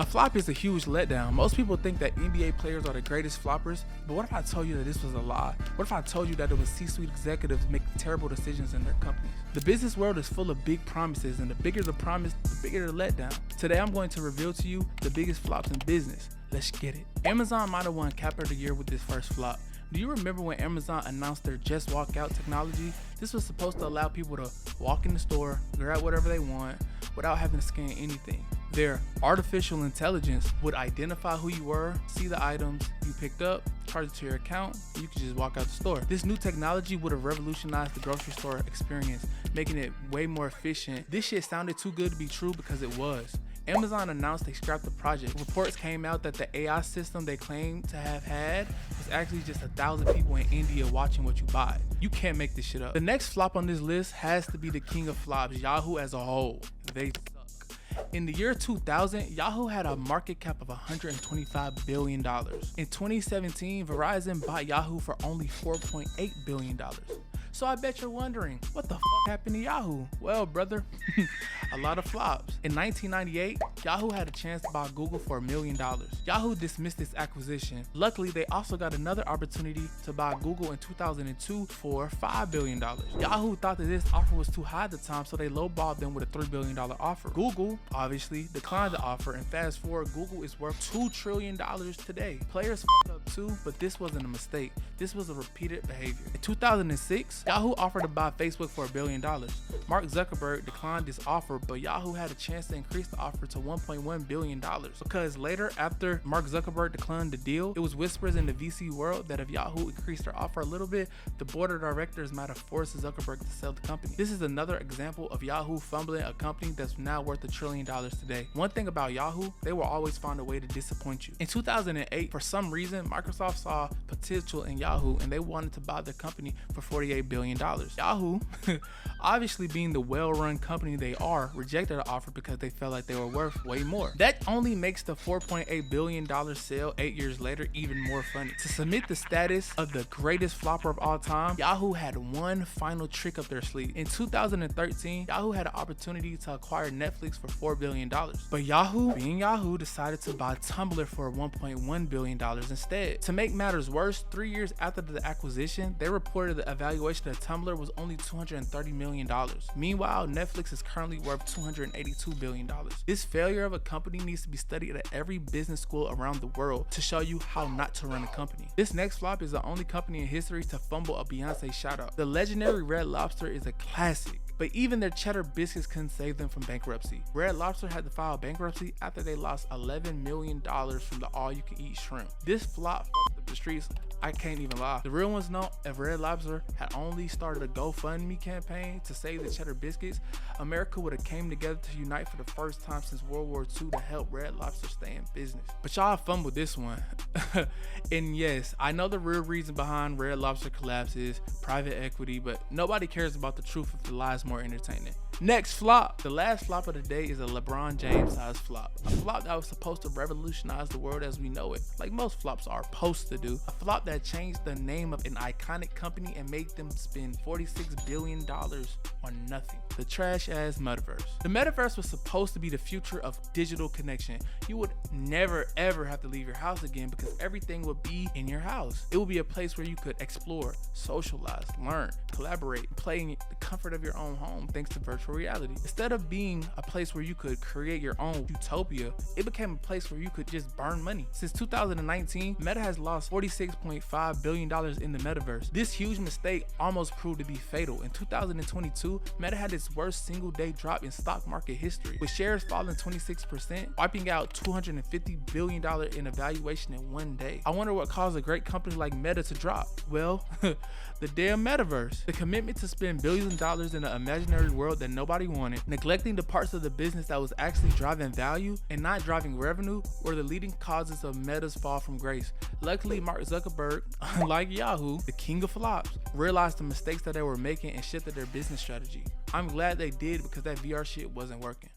A flop is a huge letdown. Most people think that NBA players are the greatest floppers, but what if I told you that this was a lie? What if I told you that it was C-suite executives making terrible decisions in their companies? The business world is full of big promises, and the bigger the promise, the bigger the letdown. Today I'm going to reveal to you the biggest flops in business. Let's get it. Amazon might have won Cap of the Year with this first flop. Do you remember when Amazon announced their Just Walk Out technology? This was supposed to allow people to walk in the store, grab whatever they want, without having to scan anything. Their artificial intelligence would identify who you were, see the items you picked up, charge it to your account, and you could just walk out the store. This new technology would have revolutionized the grocery store experience, making it way more efficient. This shit sounded too good to be true because it was. Amazon announced they scrapped the project. Reports came out that the AI system they claimed to have had was actually just 1,000 people in India watching what you buy. You can't make this shit up. The next flop on this list has to be the king of flops, Yahoo as a whole. They suck. In the year 2000, Yahoo had a market cap of $125 billion. In 2017, Verizon bought Yahoo for only $4.8 billion. So I bet you're wondering, what the f happened to Yahoo? Well, brother, a lot of flops. In 1998, Yahoo had a chance to buy Google for $1 million. Yahoo dismissed this acquisition. Luckily, they also got another opportunity to buy Google in 2002 for $5 billion. Yahoo thought that this offer was too high at the time, so they lowballed them with a $3 billion offer. Google, obviously, declined the offer, and fast forward, Google is worth $2 trillion today. Players f***ed up too, but this wasn't a mistake. This was a repeated behavior. In 2006, Yahoo offered to buy Facebook for $1 billion. Mark Zuckerberg declined this offer, but Yahoo had a chance to increase the offer to $1.1 billion. Because later, after Mark Zuckerberg declined the deal, it was whispers in the VC world that if Yahoo increased their offer a little bit, the board of directors might have forced Zuckerberg to sell the company. This is another example of Yahoo fumbling a company that's now worth $1 trillion today. One thing about Yahoo, they will always find a way to disappoint you. In 2008, for some reason, Microsoft saw potential in Yahoo and they wanted to buy the company for $48 billion. Yahoo, obviously being the well-run company they are, rejected the offer because they felt like they were worth way more. That only makes the $4.8 billion sale 8 years later even more funny. To cement the status of the greatest flopper of all time, Yahoo had one final trick up their sleeve. In 2013, Yahoo had an opportunity to acquire Netflix for $4 billion. But Yahoo, being Yahoo, decided to buy Tumblr for $1.1 billion instead. To make matters worse, 3 years after the acquisition, they reported the evaluation of Tumblr was only $230 million. Meanwhile, Netflix is currently worth $282 billion. This failure of a company needs to be studied at every business school around the world to show you how not to run a company. This next flop is the only company in history to fumble a Beyonce shout out. The legendary Red Lobster is a classic, but even their cheddar biscuits couldn't save them from bankruptcy. Red Lobster had to file bankruptcy after they lost $11 million from the all-you-can-eat shrimp. This flop fucked up the streets. I can't even lie. The real ones know if Red Lobster had only started a GoFundMe campaign to save the cheddar biscuits, America would have came together to unite for the first time since World War II to help Red Lobster stay in business. But y'all fumbled this one. And yes, I know the real reason behind Red Lobster collapse is private equity, but nobody cares about the truth if the lie is more entertaining. Next flop. The last flop of the day is a LeBron James size flop. A flop that was supposed to revolutionize the world as we know it, like most flops are supposed to do. A flop that changed the name of an iconic company and made them spend $46 billion on nothing. The trash ass metaverse. The metaverse was supposed to be the future of digital connection. You would never ever have to leave your house again because everything would be in your house. It would be a place where you could explore, socialize, learn, collaborate, play in the comfort of your own home thanks to virtual reality. Instead of being a place where you could create your own utopia, it became a place where you could just burn money. Since 2019, Meta has lost $46.5 billion in the metaverse. This huge mistake almost proved to be fatal. In 2022, Meta had its worst single day drop in stock market history, with shares falling 26%, wiping out $250 billion in evaluation in one day. I wonder what caused a great company like Meta to drop. Well, the damn metaverse. The commitment to spend billions of dollars in an imaginary world that nobody wanted, neglecting the parts of the business that was actually driving value and not driving revenue, were the leading causes of Meta's fall from grace. Luckily, Mark Zuckerberg, unlike Yahoo, the king of flops, realized the mistakes that they were making and shifted their business strategy. I'm glad they did because that VR shit wasn't working.